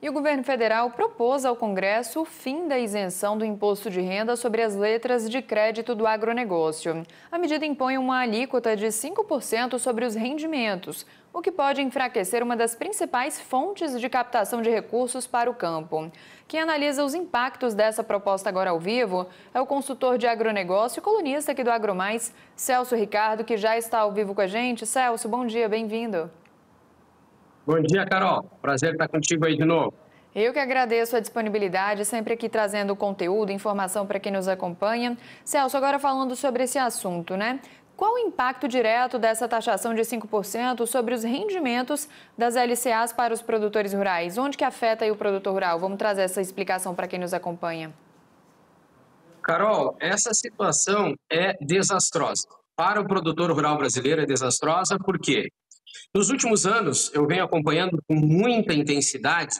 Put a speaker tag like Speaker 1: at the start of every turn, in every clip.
Speaker 1: E o governo federal propôs ao Congresso o fim da isenção do imposto de renda sobre as letras de crédito do agronegócio. A medida impõe uma alíquota de 5% sobre os rendimentos, o que pode enfraquecer uma das principais fontes de captação de recursos para o campo. Quem analisa os impactos dessa proposta agora ao vivo é o consultor de agronegócio e colunista aqui do AgroMais, Celso Ricardo, que já está ao vivo com a gente. Celso, bom dia, bem-vindo.
Speaker 2: Bom dia, Carol. Prazer estar contigo aí de novo.
Speaker 1: Eu que agradeço a disponibilidade, sempre aqui trazendo conteúdo, informação para quem nos acompanha. Celso, agora falando sobre esse assunto, né? Qual o impacto direto dessa taxação de 5% sobre os rendimentos das LCAs para os produtores rurais? Onde que afeta aí o produtor rural? Vamos trazer essa explicação para quem nos acompanha.
Speaker 2: Carol, essa situação é desastrosa. Para o produtor rural brasileiro é desastrosa porque nos últimos anos eu venho acompanhando com muita intensidade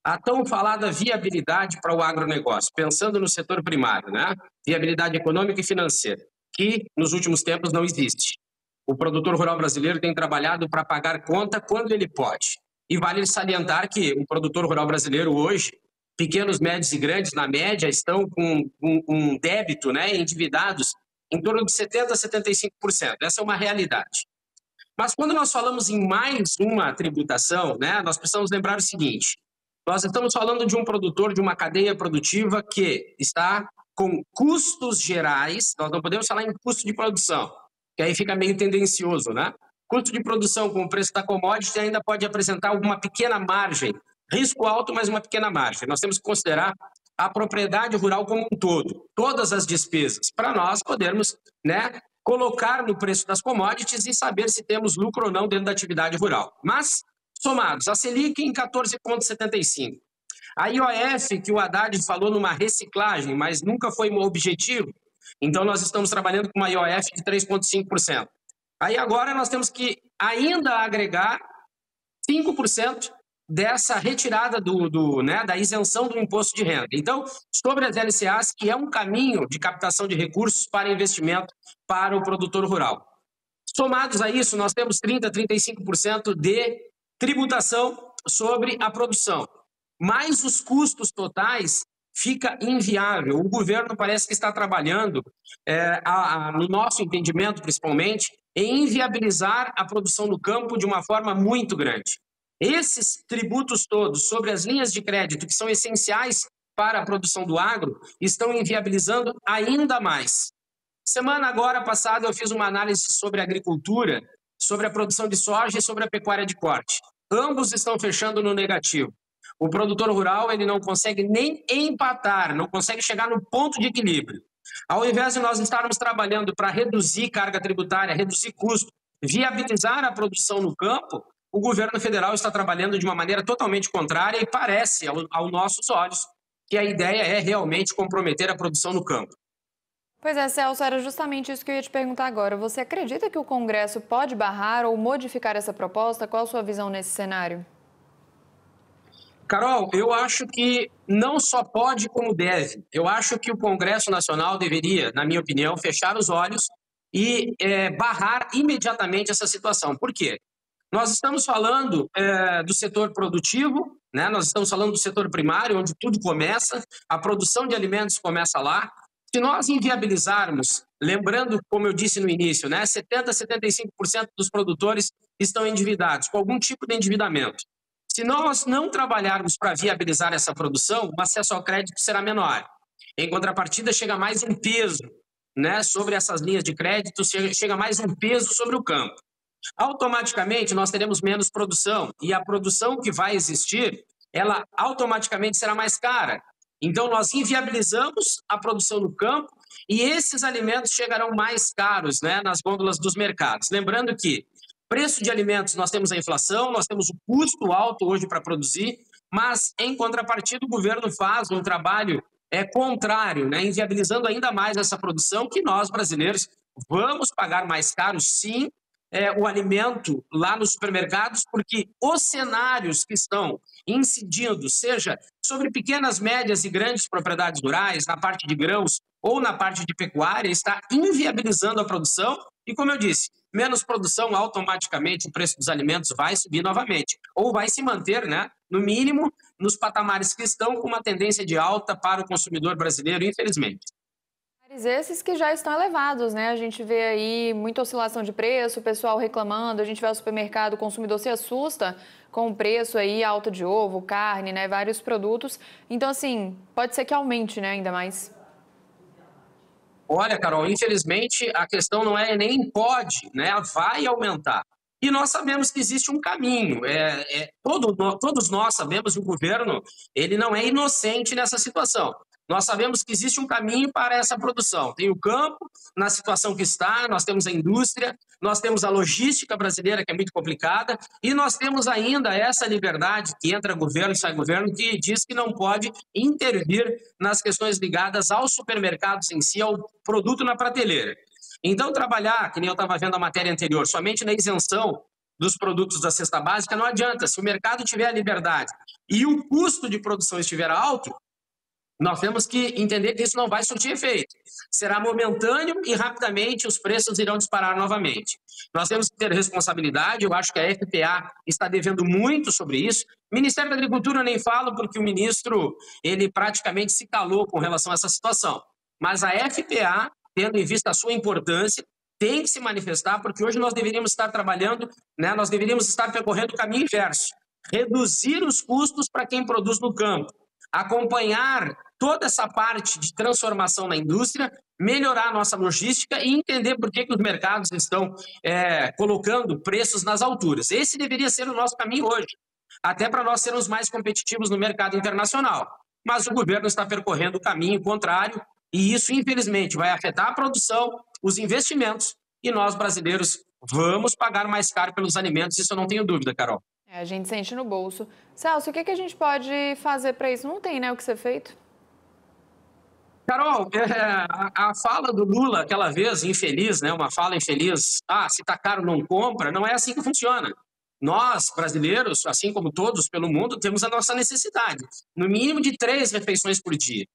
Speaker 2: a tão falada viabilidade para o agronegócio, pensando no setor primário, né? Viabilidade econômica e financeira, que nos últimos tempos não existe. O produtor rural brasileiro tem trabalhado para pagar conta quando ele pode. E vale salientar que o produtor rural brasileiro hoje, pequenos, médios e grandes, na média, estão com um débito, né, endividados em torno de 70% a 75%. Essa é uma realidade. Mas quando nós falamos em mais uma tributação, né, nós precisamos lembrar o seguinte: nós estamos falando de um produtor de uma cadeia produtiva que está com custos gerais, nós não podemos falar em custo de produção, que aí fica meio tendencioso, né? Custo de produção com o preço da commodity ainda pode apresentar alguma pequena margem, risco alto, mas uma pequena margem. Nós temos que considerar a propriedade rural como um todo, todas as despesas, para nós podermos, né, colocar no preço das commodities e saber se temos lucro ou não dentro da atividade rural. Mas, somados, a Selic em 14,75%. A IOF, que o Haddad falou numa reciclagem, mas nunca foi um objetivo, então nós estamos trabalhando com uma IOF de 3,5%. Aí agora nós temos que ainda agregar 5% dessa retirada da isenção do imposto de renda. Então, sobre as LCAs, que é um caminho de captação de recursos para investimento para o produtor rural. Somados a isso, nós temos 30% a 35% de tributação sobre a produção. Mais os custos totais, fica inviável. O governo parece que está trabalhando, no nosso entendimento principalmente, em inviabilizar a produção no campo de uma forma muito grande. Esses tributos todos sobre as linhas de crédito, que são essenciais para a produção do agro, estão inviabilizando ainda mais. Semana agora passada eu fiz uma análise sobre a agricultura, sobre a produção de soja e sobre a pecuária de corte. Ambos estão fechando no negativo. O produtor rural ele não consegue nem empatar, não consegue chegar no ponto de equilíbrio. Ao invés de nós estarmos trabalhando para reduzir carga tributária, reduzir custo, viabilizar a produção no campo, o governo federal está trabalhando de uma maneira totalmente contrária e parece, aos nossos olhos, que a ideia é realmente comprometer a produção no campo.
Speaker 1: Pois é, Celso, era justamente isso que eu ia te perguntar agora. Você acredita que o Congresso pode barrar ou modificar essa proposta? Qual a sua visão nesse cenário?
Speaker 2: Carol, eu acho que não só pode como deve. Eu acho que o Congresso Nacional deveria, na minha opinião, fechar os olhos e barrar imediatamente essa situação. Por quê? Nós estamos falando do setor produtivo, né? Nós estamos falando do setor primário, onde tudo começa, a produção de alimentos começa lá. Se nós inviabilizarmos, lembrando, como eu disse no início, né, 70% a 75% dos produtores estão endividados, com algum tipo de endividamento. Se nós não trabalharmos para viabilizar essa produção, o acesso ao crédito será menor. Em contrapartida, chega mais um peso, né, sobre essas linhas de crédito, chega mais um peso sobre o campo. Automaticamente, nós teremos menos produção e a produção que vai existir, ela automaticamente será mais cara. Então, nós inviabilizamos a produção no campo e esses alimentos chegarão mais caros, né, nas gôndolas dos mercados. Lembrando que preço de alimentos, nós temos a inflação, nós temos o custo alto hoje para produzir, mas, em contrapartida, o governo faz um trabalho contrário, né, inviabilizando ainda mais essa produção, que nós, brasileiros, vamos pagar mais caro, sim, o alimento lá nos supermercados, porque os cenários que estão incidindo, seja sobre pequenas, médias e grandes propriedades rurais, na parte de grãos ou na parte de pecuária, está inviabilizando a produção e, como eu disse, menos produção, automaticamente o preço dos alimentos vai subir novamente, ou vai se manter, né, no mínimo, nos patamares que estão, com uma tendência de alta para o consumidor brasileiro, infelizmente.
Speaker 1: Esses que já estão elevados, né? A gente vê aí muita oscilação de preço, o pessoal reclamando, a gente vai ao supermercado, o consumidor se assusta com o preço aí alto de ovo, carne, né? Vários produtos. Então, assim, pode ser que aumente, né? Ainda mais.
Speaker 2: Olha, Carol, infelizmente a questão não é nem pode, né? Vai aumentar. E nós sabemos que existe um caminho. Todos nós sabemos que o governo ele não é inocente nessa situação. Nós sabemos que existe um caminho para essa produção. Tem o campo, na situação que está, nós temos a indústria, nós temos a logística brasileira, que é muito complicada, e nós temos ainda essa liberdade que entra governo e sai governo, que diz que não pode intervir nas questões ligadas aos supermercados em si, ao produto na prateleira. Então, trabalhar, que nem eu estava vendo a matéria anterior, somente na isenção dos produtos da cesta básica não adianta. Se o mercado tiver a liberdade e o custo de produção estiver alto, nós temos que entender que isso não vai surtir efeito. Será momentâneo e rapidamente os preços irão disparar novamente. Nós temos que ter responsabilidade, eu acho que a FPA está devendo muito sobre isso. O Ministério da Agricultura eu nem falo porque o ministro ele praticamente se calou com relação a essa situação. Mas a FPA, tendo em vista a sua importância, tem que se manifestar, porque hoje nós deveríamos estar trabalhando, né, nós deveríamos estar percorrendo o caminho inverso. Reduzir os custos para quem produz no campo. Acompanhar toda essa parte de transformação na indústria, melhorar a nossa logística e entender por que os mercados estão colocando preços nas alturas. Esse deveria ser o nosso caminho hoje, até para nós sermos mais competitivos no mercado internacional. Mas o governo está percorrendo o caminho contrário e isso, infelizmente, vai afetar a produção, os investimentos e nós, brasileiros, vamos pagar mais caro pelos alimentos, isso eu não tenho dúvida, Carol.
Speaker 1: A gente sente no bolso. Celso, o que a gente pode fazer para isso? Não tem, né, o que ser feito?
Speaker 2: Carol, a fala do Lula, aquela vez infeliz, né, uma fala infeliz, se tá caro não compra, não é assim que funciona. Nós, brasileiros, assim como todos pelo mundo, temos a nossa necessidade, no mínimo de 3 refeições por dia.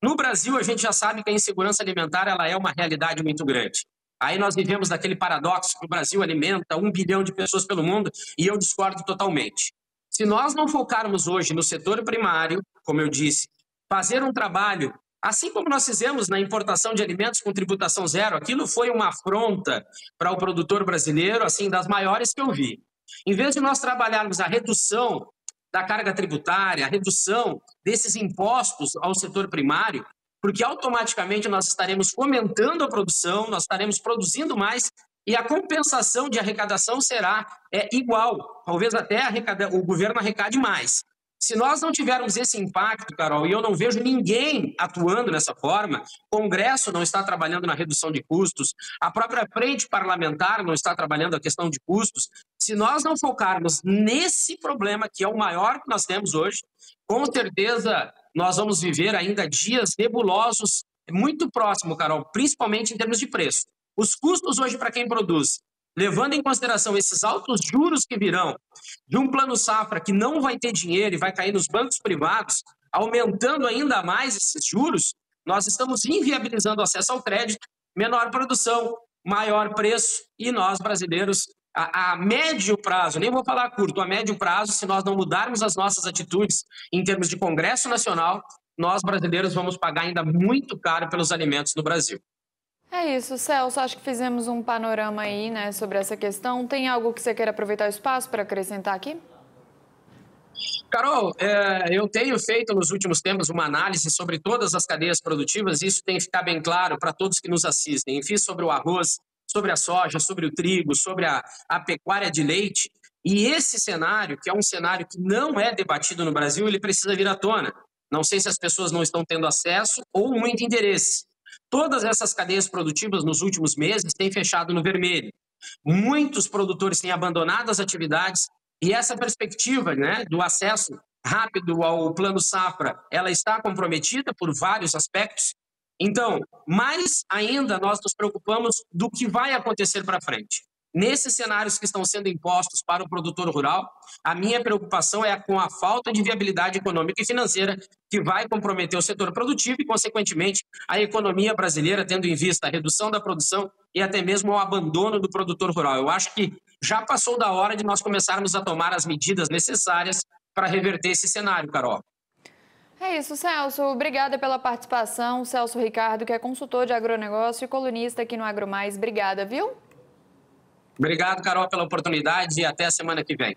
Speaker 2: No Brasil, a gente já sabe que a insegurança alimentar ela é uma realidade muito grande. Aí nós vivemos daquele paradoxo que o Brasil alimenta 1 bilhão de pessoas pelo mundo e eu discordo totalmente. Se nós não focarmos hoje no setor primário, como eu disse, fazer um trabalho, assim como nós fizemos na importação de alimentos com tributação zero, aquilo foi uma afronta para o produtor brasileiro, assim, das maiores que eu vi. Em vez de nós trabalharmos a redução da carga tributária, a redução desses impostos ao setor primário, porque automaticamente nós estaremos fomentando a produção, nós estaremos produzindo mais e a compensação de arrecadação será igual, talvez até o governo arrecade mais. Se nós não tivermos esse impacto, Carol, e eu não vejo ninguém atuando nessa forma, o Congresso não está trabalhando na redução de custos, a própria frente parlamentar não está trabalhando a questão de custos, se nós não focarmos nesse problema, que é o maior que nós temos hoje, com certeza nós vamos viver ainda dias nebulosos, muito próximo, Carol, principalmente em termos de preço. Os custos hoje para quem produz, levando em consideração esses altos juros que virão de um plano safra que não vai ter dinheiro e vai cair nos bancos privados, aumentando ainda mais esses juros, nós estamos inviabilizando o acesso ao crédito, menor produção, maior preço e nós, brasileiros, a médio prazo, nem vou falar curto, a médio prazo, se nós não mudarmos as nossas atitudes em termos de Congresso Nacional, nós, brasileiros, vamos pagar ainda muito caro pelos alimentos no Brasil.
Speaker 1: É isso, Celso. Acho que fizemos um panorama aí, né, sobre essa questão. Tem algo que você queira aproveitar o espaço para acrescentar aqui?
Speaker 2: Carol, eu tenho feito nos últimos tempos uma análise sobre todas as cadeias produtivas e isso tem que ficar bem claro para todos que nos assistem. Fiz sobre o arroz, sobre a soja, sobre o trigo, sobre a pecuária de leite. E esse cenário, que é um cenário que não é debatido no Brasil, ele precisa vir à tona. Não sei se as pessoas não estão tendo acesso ou muito interesse. Todas essas cadeias produtivas nos últimos meses têm fechado no vermelho. Muitos produtores têm abandonado as atividades e essa perspectiva, né, do acesso rápido ao plano safra, ela está comprometida por vários aspectos. Então, mais ainda nós nos preocupamos do que vai acontecer para frente. Nesses cenários que estão sendo impostos para o produtor rural, a minha preocupação é com a falta de viabilidade econômica e financeira que vai comprometer o setor produtivo e, consequentemente, a economia brasileira, tendo em vista a redução da produção e até mesmo o abandono do produtor rural. Eu acho que já passou da hora de nós começarmos a tomar as medidas necessárias para reverter esse cenário, Carol.
Speaker 1: É isso, Celso. Obrigada pela participação. Celso Ricardo, que é consultor de agronegócio e colunista aqui no AgroMais. Obrigada, viu?
Speaker 2: Obrigado, Carol, pela oportunidade e até a semana que vem.